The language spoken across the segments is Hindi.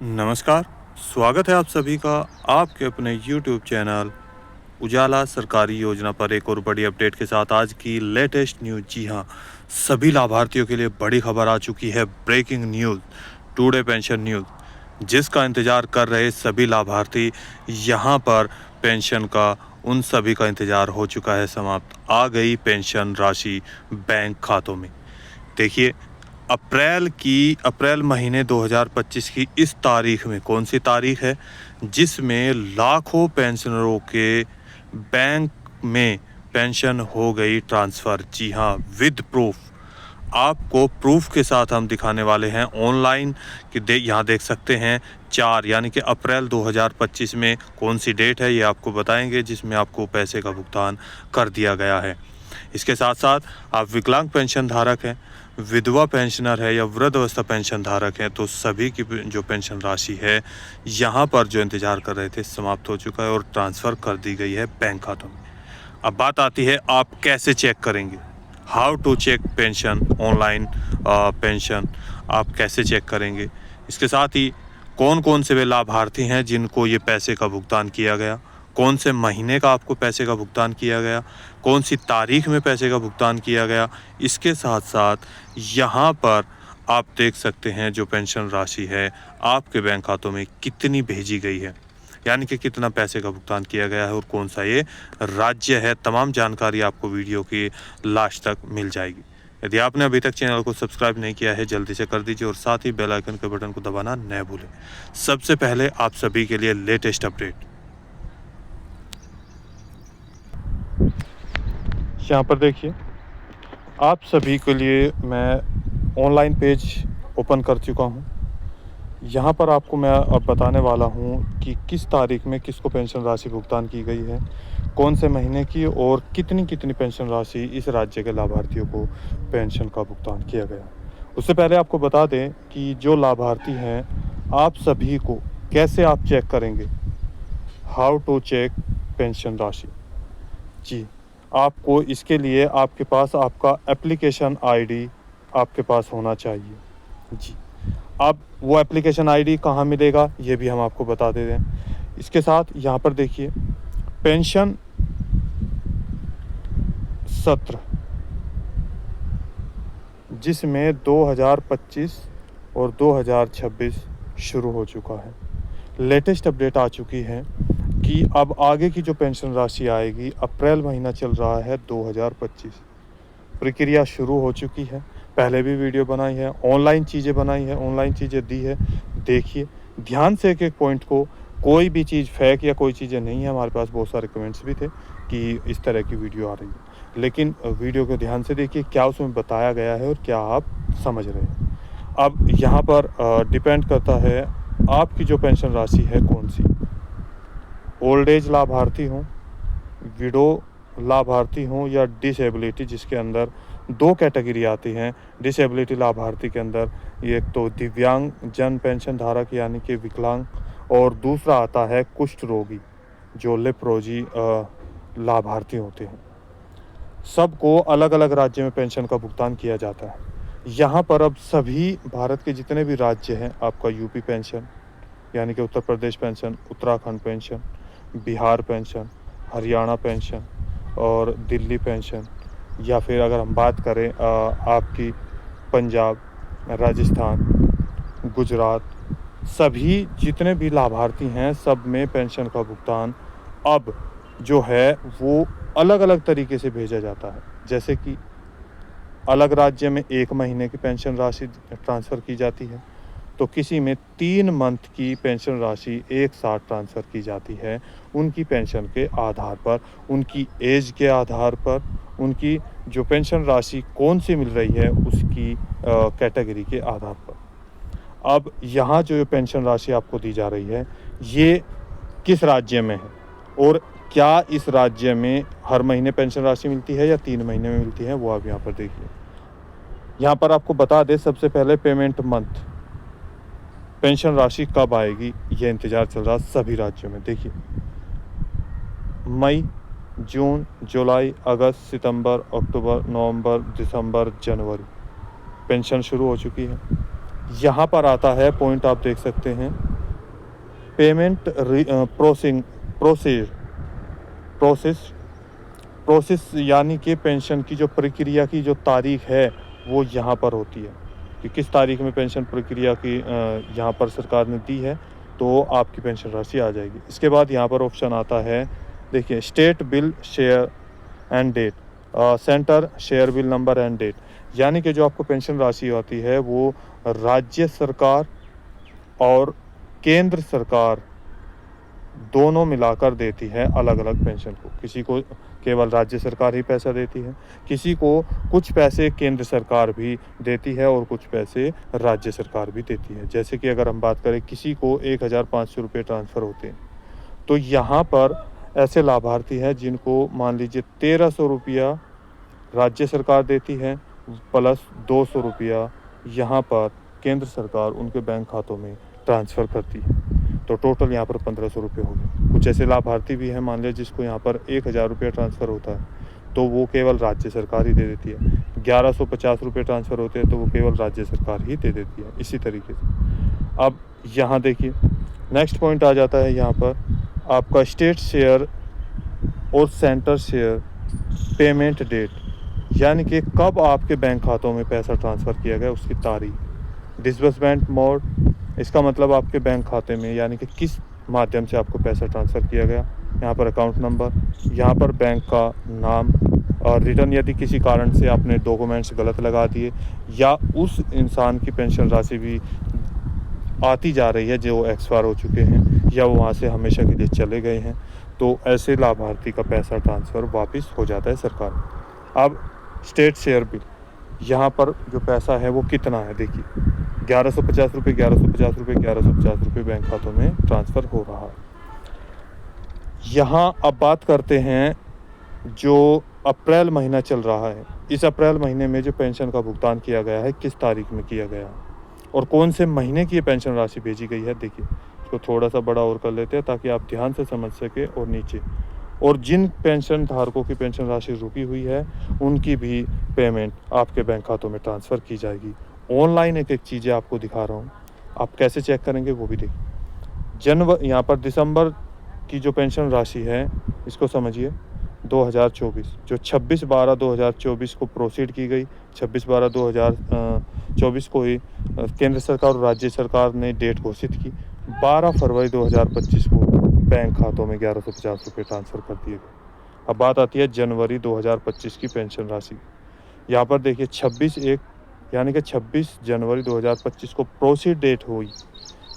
नमस्कार, स्वागत है आप सभी का आपके अपने YouTube चैनल उजाला सरकारी योजना पर एक और बड़ी अपडेट के साथ। आज की लेटेस्ट न्यूज़, जी हाँ, सभी लाभार्थियों के लिए बड़ी खबर आ चुकी है। Breaking news, today pension news, जिसका इंतज़ार कर रहे सभी लाभार्थी, यहाँ पर पेंशन का उन सभी का इंतज़ार हो चुका है समाप्त। आ गई पेंशन राशि बैंक खातों में। देखिए, अप्रैल महीने 2025 की इस तारीख में, कौन सी तारीख है जिसमें लाखों पेंशनरों के बैंक में पेंशन हो गई ट्रांसफ़र। जी हाँ, विद प्रूफ। आपको प्रूफ के साथ हम दिखाने वाले हैं ऑनलाइन कि यहाँ देख सकते हैं 4 यानी कि अप्रैल 2025 में कौन सी डेट है, ये आपको बताएंगे, जिसमें आपको पैसे का भुगतान कर दिया गया है। इसके साथ साथ आप विकलांग पेंशन धारक हैं, विधवा पेंशनर है या वृद्धावस्था पेंशन धारक हैं, तो सभी की जो पेंशन राशि है यहाँ पर जो इंतज़ार कर रहे थे समाप्त हो चुका है और ट्रांसफ़र कर दी गई है बैंक खातों में। अब बात आती है, आप कैसे चेक करेंगे, how to check pension online. Pension आप कैसे चेक करेंगे, इसके साथ ही कौन कौन से वे लाभार्थी हैं जिनको ये पैसे का भुगतान किया गया, कौन से महीने का आपको पैसे का भुगतान किया गया, कौन सी तारीख में पैसे का भुगतान किया गया। इसके साथ साथ यहाँ पर आप देख सकते हैं जो पेंशन राशि है आपके बैंक खातों में कितनी भेजी गई है, यानी कि कितना पैसे का भुगतान किया गया है और कौन सा ये राज्य है। तमाम जानकारी आपको वीडियो के लास्ट तक मिल जाएगी। यदि आपने अभी तक चैनल को सब्सक्राइब नहीं किया है, जल्दी से कर दीजिए और साथ ही बेल आइकन के बटन को दबाना न भूलें। सबसे पहले आप सभी के लिए लेटेस्ट अपडेट। यहाँ पर देखिए, आप सभी के लिए मैं ऑनलाइन पेज ओपन कर चुका हूँ। यहाँ पर आपको मैं अब बताने वाला हूँ कि किस तारीख में किसको पेंशन राशि भुगतान की गई है, कौन से महीने की और कितनी कितनी पेंशन राशि इस राज्य के लाभार्थियों को पेंशन का भुगतान किया गया। उससे पहले आपको बता दें कि जो लाभार्थी हैं, आप सभी को कैसे आप चेक करेंगे, हाउ टू चेक पेंशन राशि। जी, आपको इसके लिए आपके पास आपका एप्लीकेशन आईडी आपके पास होना चाहिए। जी, अब वो एप्लीकेशन आईडी कहाँ मिलेगा ये भी हम आपको बता दे दें। इसके साथ यहाँ पर देखिए, पेंशन सत्र जिसमें 2025 और 2026 शुरू हो चुका है। लेटेस्ट अपडेट आ चुकी है कि अब आगे की जो पेंशन राशि आएगी, अप्रैल महीना चल रहा है 2025, प्रक्रिया शुरू हो चुकी है। पहले भी वीडियो बनाई है, ऑनलाइन चीज़ें बनाई है, ऑनलाइन चीज़ें दी है। देखिए ध्यान से एक एक पॉइंट को, कोई भी चीज़ फेक या कोई चीज़ें नहीं है। हमारे पास बहुत सारे कमेंट्स भी थे कि इस तरह की वीडियो आ रही है, लेकिन वीडियो को ध्यान से देखिए क्या उसमें बताया गया है और क्या आप समझ रहे हैं। अब यहाँ पर डिपेंड करता है आपकी जो पेंशन राशि है कौन सी, ओल्ड एज लाभार्थी हों, विडो लाभार्थी हों या डिसेबिलिटी, जिसके अंदर 2 कैटेगरी आती हैं। डिसेबिलिटी लाभार्थी के अंदर एक तो दिव्यांग जन पेंशन धारक यानी कि विकलांग, और दूसरा आता है कुष्ठ रोगी जो लेप्रोजी लाभार्थी होते हैं। सबको अलग अलग राज्य में पेंशन का भुगतान किया जाता है। यहाँ पर अब सभी भारत के जितने भी राज्य हैं, आपका यूपी पेंशन यानी कि Uttar Pradesh pension, Uttarakhand pension, Bihar pension, Haryana pension और दिल्ली पेंशन, या फिर अगर हम बात करें आपकी पंजाब, राजस्थान, गुजरात, सभी जितने भी लाभार्थी हैं सब में पेंशन का भुगतान अब जो है वो अलग अलग तरीके से भेजा जाता है। जैसे कि अलग राज्य में 1 महीने की पेंशन राशि ट्रांसफ़र की जाती है, तो किसी में 3 मंथ की पेंशन राशि एक साथ ट्रांसफ़र की जाती है। उनकी पेंशन के आधार पर, उनकी एज के आधार पर, उनकी जो पेंशन राशि कौन सी मिल रही है उसकी कैटेगरी के आधार पर। अब यहाँ जो पेंशन राशि आपको दी जा रही है ये किस राज्य में है और क्या इस राज्य में हर महीने पेंशन राशि मिलती है या 3 महीने में मिलती है, वो आप यहाँ पर देखिए। यहाँ पर आपको बता दें, सबसे पहले पेमेंट मंथ, पेंशन राशि कब आएगी ये इंतज़ार चल रहा सभी राज्यों में। देखिए, मई, जून, जुलाई, अगस्त, सितंबर, अक्टूबर, नवंबर, दिसंबर, जनवरी पेंशन शुरू हो चुकी है। यहाँ पर आता है पॉइंट, आप देख सकते हैं पेमेंट प्रोसेस प्रोसेस यानी कि पेंशन की जो प्रक्रिया की जो तारीख है वो यहाँ पर होती है कि किस तारीख में पेंशन प्रक्रिया की यहाँ पर सरकार ने दी है, तो आपकी पेंशन राशि आ जाएगी। इसके बाद यहाँ पर ऑप्शन आता है, देखिए, state bill share and date, center share bill number and date, यानी कि जो आपको पेंशन राशि आती है वो राज्य सरकार और केंद्र सरकार दोनों मिलाकर देती है अलग अलग पेंशन को। किसी को केवल राज्य सरकार ही पैसा देती है, किसी को कुछ पैसे केंद्र सरकार भी देती है और कुछ पैसे राज्य सरकार भी देती है। जैसे कि अगर हम बात करें, किसी को 1500 रुपये ट्रांसफ़र होते हैं, तो यहाँ पर ऐसे लाभार्थी हैं जिनको मान लीजिए 1300 रुपया राज्य सरकार देती है प्लस 200 रुपया यहाँ पर केंद्र सरकार उनके बैंक खातों में ट्रांसफ़र करती है, तो टोटल यहाँ पर 1500 रुपये हो गए। कुछ ऐसे लाभार्थी भी हैं, मान लिया जिसको यहाँ पर 1000 रुपये ट्रांसफ़र होता है, तो वो केवल राज्य सरकार ही दे देती है। 1150 रुपये ट्रांसफ़र होते हैं तो वो केवल राज्य सरकार ही दे देती है। इसी तरीके से अब यहाँ देखिए, नेक्स्ट पॉइंट आ जाता है यहाँ पर आपका स्टेट शेयर और सेंटर शेयर पेमेंट डेट, यानी कि कब आपके बैंक खातों में पैसा ट्रांसफ़र किया गया उसकी तारीख। डिसबर्समेंट मोड, इसका मतलब आपके बैंक खाते में यानी कि किस माध्यम से आपको पैसा ट्रांसफ़र किया गया। यहाँ पर अकाउंट नंबर, यहाँ पर बैंक का नाम, और रिटर्न यदि किसी कारण से आपने डॉक्यूमेंट्स गलत लगा दिए या उस इंसान की पेंशन राशि भी आती जा रही है जो एक्सपायर हो चुके हैं या वो वहाँ से हमेशा के लिए चले गए हैं, तो ऐसे लाभार्थी का पैसा ट्रांसफ़र वापस हो जाता है सरकार में। अब स्टेट शेयर बिल, यहाँ पर जो पैसा है वो कितना है, देखिए 1150 रुपये 1150 रुपये 1150 रुपये बैंक खातों में ट्रांसफ़र हो रहा है। यहाँ अब बात करते हैं जो अप्रैल महीना चल रहा है, इस अप्रैल महीने में जो पेंशन का भुगतान किया गया है किस तारीख में किया गया है और कौन से महीने की ये पेंशन राशि भेजी गई है। देखिए, इसको थोड़ा सा बड़ा और कर लेते हैं ताकि आप ध्यान से समझ सके। और नीचे, और जिन पेंशन धारकों की पेंशन राशि रुकी हुई है उनकी भी पेमेंट आपके बैंक खातों में ट्रांसफ़र की जाएगी। ऑनलाइन एक एक चीज़ें आपको दिखा रहा हूँ, आप कैसे चेक करेंगे वो भी देखिए। यहाँ पर दिसंबर की जो पेंशन राशि है इसको समझिए 2024, जो 26/12/2024 को प्रोसीड की गई, 26/12/2024 को ही केंद्र सरकार और राज्य सरकार ने डेट घोषित की। 12 फरवरी 2025 को बैंक खातों में 1150 रुपये ट्रांसफ़र कर दिए गए। अब बात आती है जनवरी 2025 की पेंशन राशि। यहाँ पर देखिए 26/1 यानी कि 26 जनवरी 2025 को प्रोसीड डेट हुई।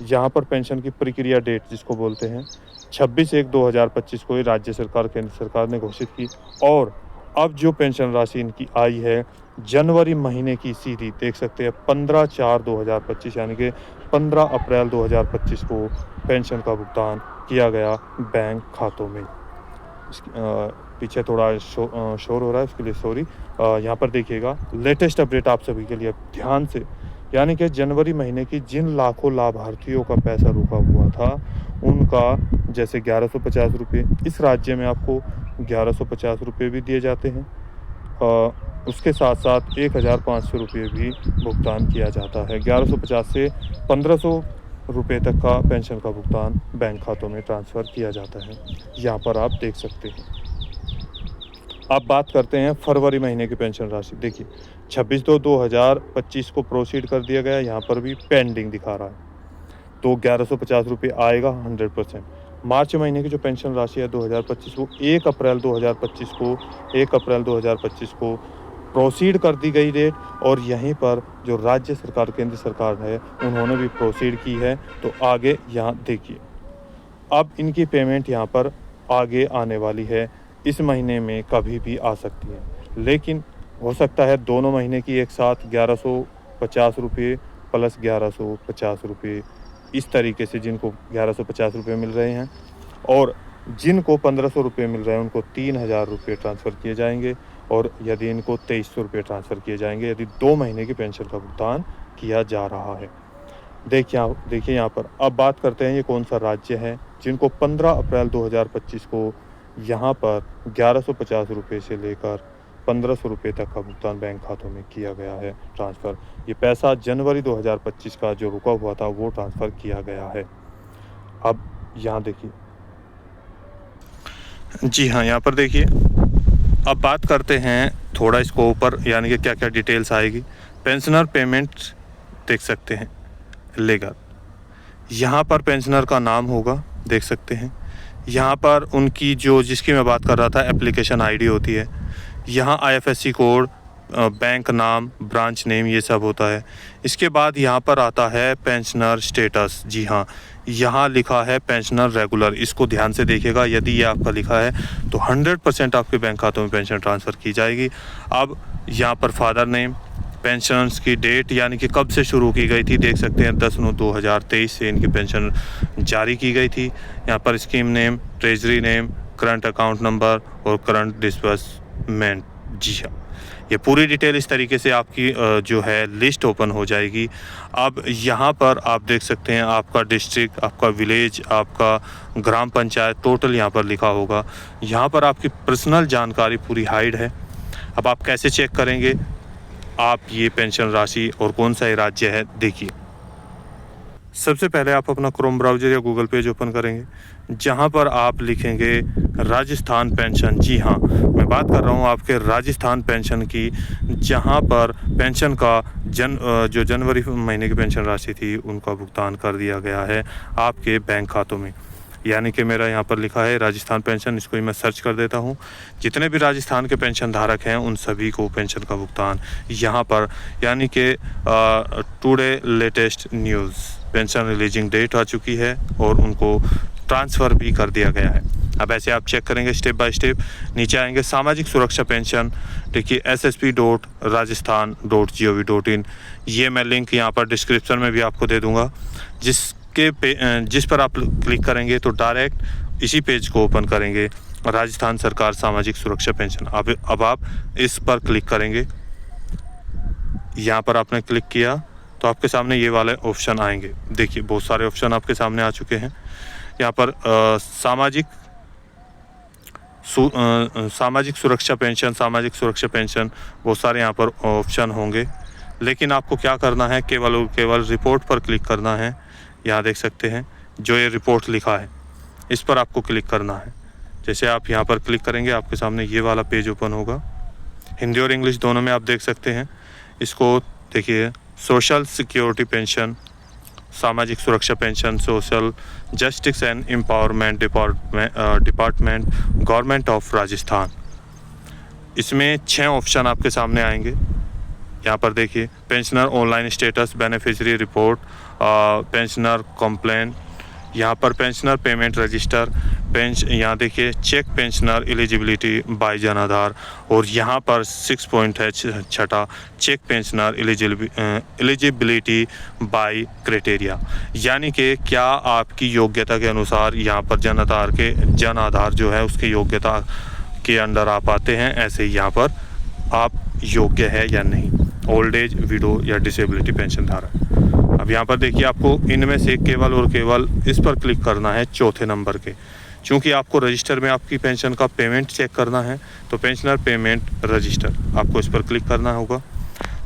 यहाँ पर पेंशन की प्रक्रिया डेट जिसको बोलते हैं 26/1/2025 को ही राज्य सरकार केंद्र सरकार ने घोषित की। और अब जो पेंशन राशि इनकी आई है जनवरी महीने की, सीधी देख सकते हैं 15/4/2025 यानी कि 15 अप्रैल 2025 को पेंशन का भुगतान किया गया बैंक खातों में। पीछे थोड़ा शोर हो रहा है, उसके लिए सॉरी। यहाँ पर देखिएगा लेटेस्ट अपडेट आप सभी के लिए ध्यान से, यानी कि जनवरी महीने की जिन लाखों लाभार्थियों का पैसा रुका हुआ था उनका, जैसे 1150 रुपये, इस राज्य में आपको 1150 रुपये भी दिए जाते हैं, उसके साथ साथ 1500 रुपये भी भुगतान किया जाता है। 1150 से 1500 रुपये तक का पेंशन का भुगतान बैंक खातों में ट्रांसफ़र किया जाता है, यहाँ पर आप देख सकते हैं। अब बात करते हैं फरवरी महीने की पेंशन राशि। देखिए 26/2/2025 को प्रोसीड कर दिया गया, यहाँ पर भी पेंडिंग दिखा रहा है, तो 1150 रुपये आएगा 100%। मार्च महीने की जो पेंशन राशि है 2025 को 1 अप्रैल 2025 को प्रोसीड कर दी गई डेट, और यहीं पर जो राज्य सरकार केंद्र सरकार है उन्होंने भी प्रोसीड की है। तो आगे यहाँ देखिए, अब इनकी पेमेंट यहाँ पर आगे आने वाली है, इस महीने में कभी भी आ सकती है, लेकिन हो सकता है दोनों महीने की एक साथ 1150 रुपये प्लस 1150 रुपये, इस तरीके से जिनको 1150 रुपये मिल रहे हैं और जिनको 1500 रुपये मिल रहे हैं उनको 3000 रुपये ट्रांसफ़र किए जाएंगे, और यदि इनको 2300 रुपये ट्रांसफ़र किए जाएंगे यदि 2 महीने की पेंशन का भुगतान किया जा रहा है। देखिए यहाँ पर अब बात करते हैं ये कौन सा राज्य है जिनको 15 अप्रैल 2025 को यहाँ पर 1150 रुपये से लेकर 1500 रुपये तक का भुगतान बैंक खातों में किया गया है ट्रांसफ़र। ये पैसा जनवरी 2025 का जो रुका हुआ था वो ट्रांसफ़र किया गया है। अब यहाँ देखिए, जी हाँ, यहाँ पर देखिए। अब बात करते हैं थोड़ा इसको ऊपर, यानी कि क्या क्या डिटेल्स आएगी। पेंशनर पेमेंट देख सकते हैं, लेगा यहाँ पर पेंशनर का नाम होगा, देख सकते हैं। यहाँ पर उनकी जो जिसकी मैं बात कर रहा था एप्लीकेशन आईडी होती है। यहाँ आईएफएससी कोड, बैंक नाम, ब्रांच नेम, ये सब होता है। इसके बाद यहाँ पर आता है पेंशनर स्टेटस। जी हाँ, यहाँ लिखा है पेंशनर रेगुलर। इसको ध्यान से देखिएगा, यदि ये आपका लिखा है तो 100% आपके बैंक खातों में पेंशन ट्रांसफ़र की जाएगी। अब यहाँ पर फादर नेम, पेंशन की डेट यानी कि कब से शुरू की गई थी, देख सकते हैं 10/9/2023 से इनकी पेंशन जारी की गई थी। यहाँ पर scheme name, treasury name, current account number और करंट डिस्बर्समेंट। जी हाँ, ये पूरी डिटेल इस तरीके से आपकी जो है लिस्ट ओपन हो जाएगी। अब यहाँ पर आप देख सकते हैं आपका डिस्ट्रिक्ट, आपका विलेज, आपका ग्राम पंचायत टोटल यहाँ पर लिखा होगा। यहाँ पर आपकी पर्सनल जानकारी पूरी हाइड है। अब आप कैसे चेक करेंगे आप ये पेंशन राशि और कौन सा ये राज्य है, देखिए। सबसे पहले आप अपना क्रोम ब्राउज़र या गूगल पेज ओपन करेंगे, जहां पर आप लिखेंगे राजस्थान पेंशन। जी हाँ, मैं बात कर रहा हूं आपके राजस्थान पेंशन की, जहां पर पेंशन का जो जनवरी महीने की पेंशन राशि थी उनका भुगतान कर दिया गया है आपके बैंक खातों में। यानी कि मेरा यहाँ पर लिखा है राजस्थान पेंशन, इसको ही मैं सर्च कर देता हूँ। जितने भी राजस्थान के पेंशन धारक हैं उन सभी को पेंशन का भुगतान यहाँ पर, यानी कि today latest news, pension releasing date आ चुकी है और उनको ट्रांसफ़र भी कर दिया गया है। अब ऐसे आप चेक करेंगे स्टेप बाय स्टेप। नीचे आएंगे सामाजिक सुरक्षा पेंशन, देखिए ssp.rajasthan.gov.in। ये मैं लिंक यहाँ पर डिस्क्रिप्शन में भी आपको दे दूँगा, जिस पर आप क्लिक करेंगे तो डायरेक्ट इसी पेज को ओपन करेंगे, राजस्थान सरकार सामाजिक सुरक्षा पेंशन। अब आप इस पर क्लिक करेंगे। यहाँ पर आपने क्लिक किया तो आपके सामने ये वाले ऑप्शन आएंगे। देखिए बहुत सारे ऑप्शन आपके सामने आ चुके हैं। यहाँ पर सामाजिक सुरक्षा पेंशन, सामाजिक सुरक्षा पेंशन, बहुत सारे यहाँ पर ऑप्शन होंगे। लेकिन आपको क्या करना है, केवल और केवल रिपोर्ट पर क्लिक करना है। यहाँ देख सकते हैं जो ये रिपोर्ट लिखा है इस पर आपको क्लिक करना है। जैसे आप यहाँ पर क्लिक करेंगे आपके सामने ये वाला पेज ओपन होगा, हिंदी और इंग्लिश दोनों में आप देख सकते हैं। इसको देखिए, सोशल सिक्योरिटी पेंशन, सामाजिक सुरक्षा pension, social justice and empowerment department, government of Rajasthan. इसमें 6 ऑप्शन आपके सामने आएंगे। यहाँ पर देखिए pensioner online status, beneficiary report, pensioner complain, यहाँ पर पेंशनर पेमेंट रजिस्टर, यहाँ देखिए check pensioner eligibility bye Jan Aadhaar, और यहाँ पर 6 पॉइंट है छठा, check pensioner eligibility by criteria, यानी कि क्या आपकी योग्यता के अनुसार यहाँ पर जन आधार जो है उसकी योग्यता के अंडर आप आते हैं, ऐसे ही यहाँ पर आप योग्य है या नहीं, ओल्ड एज, विडो या डिसेबिलिटी पेंशन धारक। अब यहाँ पर देखिए आपको इनमें से केवल और केवल इस पर क्लिक करना है चौथे नंबर के, क्योंकि आपको रजिस्टर में आपकी पेंशन का पेमेंट चेक करना है। तो पेंशनर पेमेंट रजिस्टर आपको इस पर क्लिक करना होगा।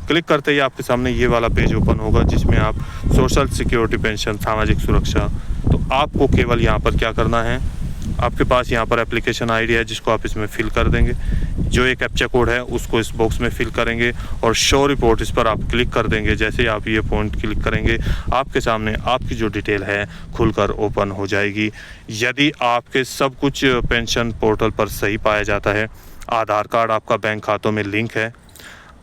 क्लिक करते ही आपके सामने ये वाला पेज ओपन होगा जिसमें आप सोशल सिक्योरिटी पेंशन, सामाजिक सुरक्षा, तो आपको केवल यहाँ पर क्या करना है, आपके पास यहाँ पर एप्लीकेशन आईडी है जिसको आप इसमें फिल कर देंगे। जो एक कैप्चा कोड है उसको इस बॉक्स में फिल करेंगे और शो रिपोर्ट इस पर आप क्लिक कर देंगे। जैसे ही आप ये पॉइंट क्लिक करेंगे आपके सामने आपकी जो डिटेल है खुलकर ओपन हो जाएगी। यदि आपके सब कुछ पेंशन पोर्टल पर सही पाया जाता है, आधार कार्ड आपका बैंक खातों में लिंक है,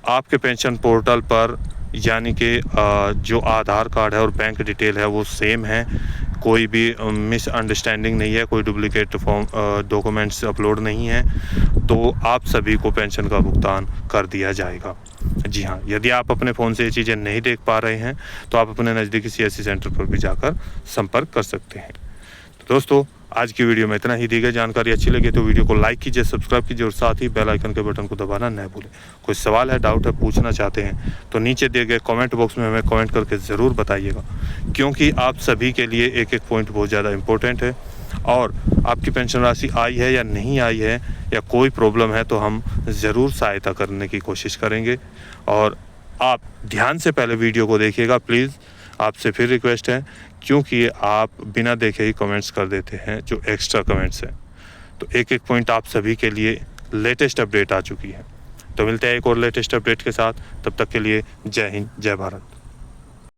आपके पेंशन पोर्टल पर यानी कि जो आधार कार्ड है और बैंक डिटेल है वो सेम है, कोई भी मिसअंडरस्टैंडिंग नहीं है, कोई डुप्लीकेट डॉक्यूमेंट्स अपलोड नहीं है, तो आप सभी को पेंशन का भुगतान कर दिया जाएगा। जी हाँ, यदि आप अपने फ़ोन से ये चीज़ें नहीं देख पा रहे हैं तो आप अपने नज़दीकी CSC सेंटर पर भी जाकर संपर्क कर सकते हैं। तो दोस्तों आज की वीडियो में इतना ही। दी गई जानकारी अच्छी लगी तो वीडियो को लाइक कीजिए, सब्सक्राइब कीजिए और साथ ही बेल आइकन के बटन को दबाना न भूलें। कोई सवाल है, डाउट है, पूछना चाहते हैं तो नीचे दिए गए कमेंट बॉक्स में हमें कमेंट करके ज़रूर बताइएगा, क्योंकि आप सभी के लिए एक एक पॉइंट बहुत ज़्यादा इंपॉर्टेंट है। और आपकी पेंशन राशि आई है या नहीं आई है या कोई प्रॉब्लम है तो हम ज़रूर सहायता करने की कोशिश करेंगे। और आप ध्यान से पहले वीडियो को देखिएगा प्लीज़। आपसे फिर रिक्वेस्ट है क्योंकि आप बिना देखे ही कमेंट्स कर देते हैं जो एक्स्ट्रा कमेंट्स हैं। तो एक एक पॉइंट आप सभी के लिए लेटेस्ट अपडेट आ चुकी है। तो मिलते हैं एक और लेटेस्ट अपडेट के साथ, तब तक के लिए जय हिंद, जय भारत।